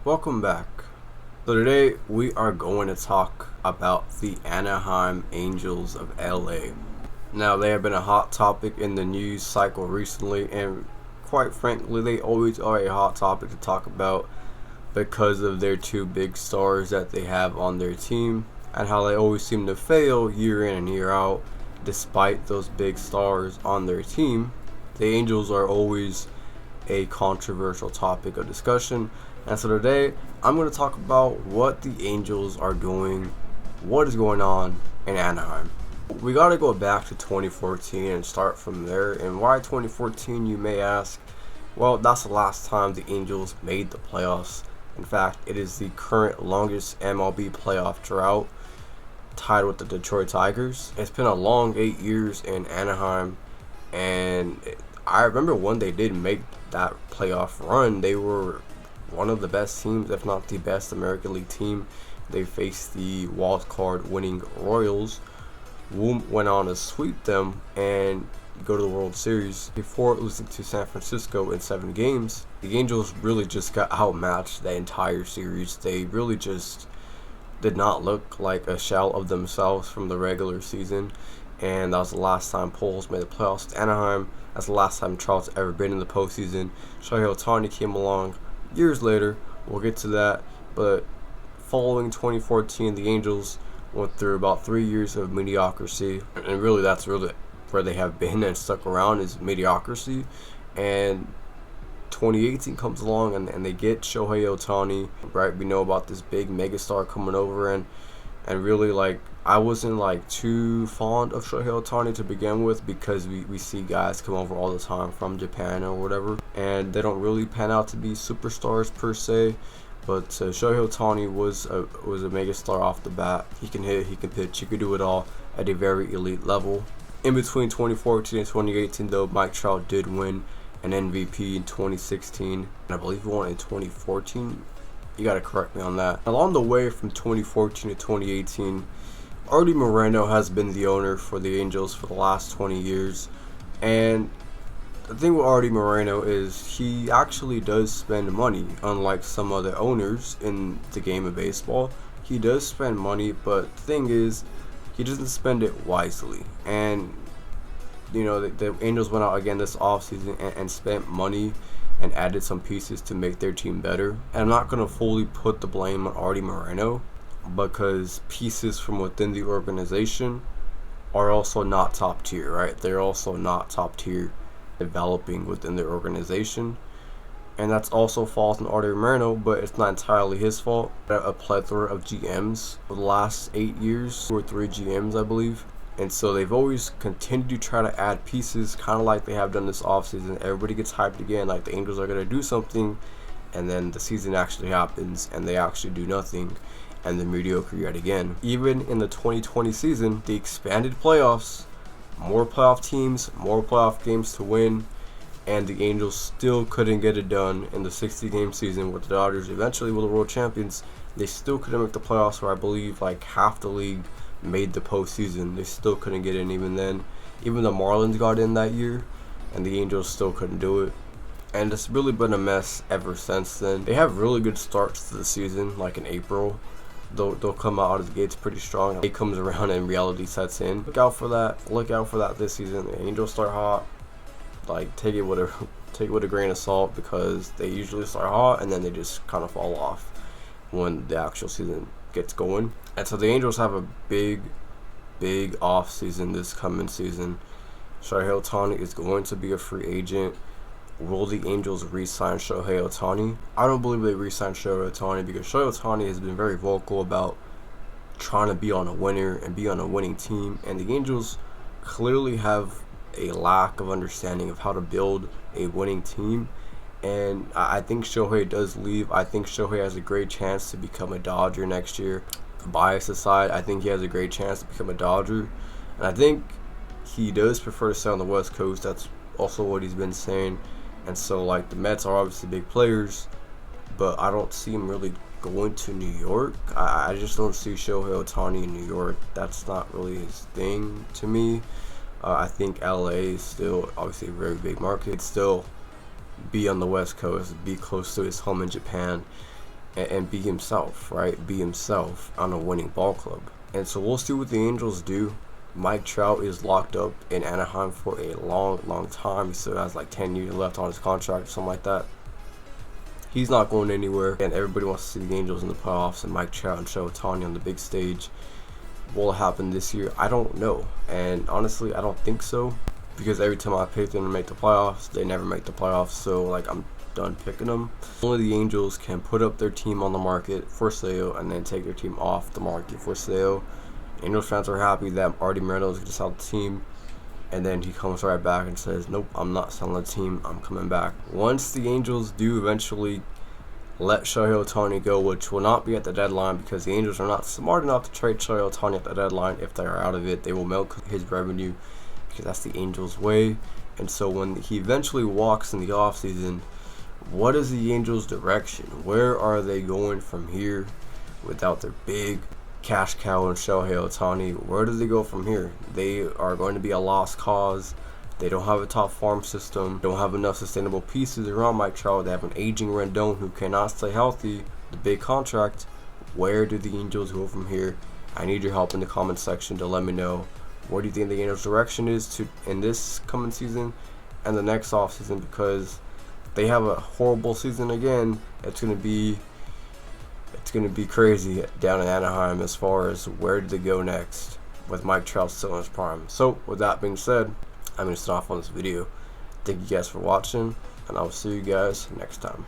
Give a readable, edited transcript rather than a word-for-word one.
Welcome back. So today we are going to talk about the Anaheim Angels of LA. Now, they have been a hot topic in the news cycle recently, and quite frankly they always are a hot topic to talk about because of their two big stars that they have on their team and how they always seem to fail year in and year out despite those big stars on their team. The Angels are always a controversial topic of discussion, and so today I'm going to talk about what the Angels are doing, what is going on in Anaheim. We got to go back to 2014 and start from there. And why 2014, you may ask? Well, that's the last time the Angels made the playoffs. In fact, it is the current longest MLB playoff drought, tied with the Detroit Tigers. It's been a long 8 years in Anaheim, and I remember when they did make that playoff run, they were one of the best teams, if not the best American League team. They faced the wild card winning Royals, who went on to sweep them and go to the World Series before losing to San Francisco in 7 games. The Angels really just got outmatched the entire series. They really just did not look like a shell of themselves from the regular season, and that was the last time Pujols made the playoffs with Anaheim. That's the last time Trout's ever been in the postseason. Shohei Ohtani came along years later. We'll get to that, but following 2014, the Angels went through about 3 years of mediocrity, and really that's really where they have been and stuck around, is mediocrity. And 2018 comes along and they get Shohei Ohtani, right? We know about this big megastar coming over, and really, like, I wasn't like too fond of Shohei Ohtani to begin with, because we see guys come over all the time from Japan or whatever, and they don't really pan out to be superstars per se. But Shohei Ohtani was a megastar off the bat. He can hit, he can pitch, he could do it all at a very elite level. In between 2014 and 2018, though, Mike Trout did win an MVP in 2016, and I believe he won in 2014. You gotta correct me on that. Along the way from 2014 to 2018, Artie Moreno has been the owner for the Angels for the last 20 years, and the thing with Artie Moreno is he actually does spend money, unlike some other owners in the game of baseball. He does spend money, but the thing is, he doesn't spend it wisely. And you know, the Angels went out again this offseason and spent money and added some pieces to make their team better. And I'm not going to fully put the blame on Artie Moreno, because pieces from within the organization are also not top tier, right? They're also not top tier developing within their organization, and that's also falls on Artie Moreno, but it's not entirely his fault. A plethora of GMs for the last 8 years, 2 or 3 GMs I believe, and so they've always continued to try to add pieces, kind of like they have done this offseason. Everybody gets hyped again, like the Angels are going to do something, and then the season actually happens and they actually do nothing, and they're mediocre yet again. Even in the 2020 season, the expanded playoffs, more playoff teams, more playoff games to win, and the Angels still couldn't get it done in the 60-game season with the Dodgers eventually were the world champions. They still couldn't make the playoffs, where I believe like half the league made the postseason. They still couldn't get in even then. Even the Marlins got in that year, and the Angels still couldn't do it. And it's really been a mess ever since then. They have really good starts to the season, like in April. They'll come out of the gates pretty strong. It comes around and reality sets in. Look out for that. Look out for that this season. The Angels start hot. Like, take it with a grain of salt, because they usually start hot and then they just kind of fall off when the actual season gets going. And so the Angels have a big off season this coming season. Shohei Ohtani is going to be a free agent. Will the Angels re-sign Shohei Ohtani? I don't believe they re-sign Shohei Ohtani, because Shohei Ohtani has been very vocal about trying to be on a winner and be on a winning team, and the Angels clearly have a lack of understanding of how to build a winning team. And I think Shohei does leave. I think Shohei has a great chance to become a Dodger next year. Bias aside, I think he has a great chance to become a Dodger, and I think he does prefer to stay on the West Coast. That's also what he's been saying. And so, like, the Mets are obviously big players, but I don't see him really going to New York. I just don't see Shohei Ohtani in New York. That's not really his thing to me. I think LA is still obviously a very big market. Still be on the West Coast, be close to his home in Japan. and be himself, right? Be himself on a winning ball club. And so we'll see what the Angels do. Mike Trout is locked up in Anaheim for a long time. He still has like 10 years left on his contract or something like that. He's not going anywhere, and everybody wants to see the Angels in the playoffs and Mike Trout and Shohei Ohtani on the big stage. Will it happen this year? I don't know, and honestly I don't think so, because every time I pick them to make the playoffs, they never make the playoffs. So like, I'm done picking them. Only the Angels can put up their team on the market for sale and then take their team off the market for sale. Angels fans are happy that Artie Moreno is going to sell the team, and then he comes right back and says, nope, I'm not selling the team, I'm coming back. Once the Angels do eventually let Shohei Ohtani go, which will not be at the deadline, because the Angels are not smart enough to trade Shohei Ohtani at the deadline. If they are out of it, they will milk his revenue, because that's the Angels' way. And so when he eventually walks in the offseason, what is the Angels' direction? Where are they going from here without their big cash cow and Shohei Ohtani? Where do they go from here? They are going to be a lost cause. They don't have a top farm system, don't have enough sustainable pieces around Mike Trout. They have an aging Rendon who cannot stay healthy, the big contract. Where do the Angels go from here? I need your help in the comment section to let me know. What do you think the Angels' direction is to in this coming season and the next offseason? Because they have a horrible season again. It's gonna be crazy down in Anaheim as far as where do they go next with Mike Trout still in his prime. So with that being said, I'm going to start off on this video. Thank you guys for watching, and I'll see you guys next time.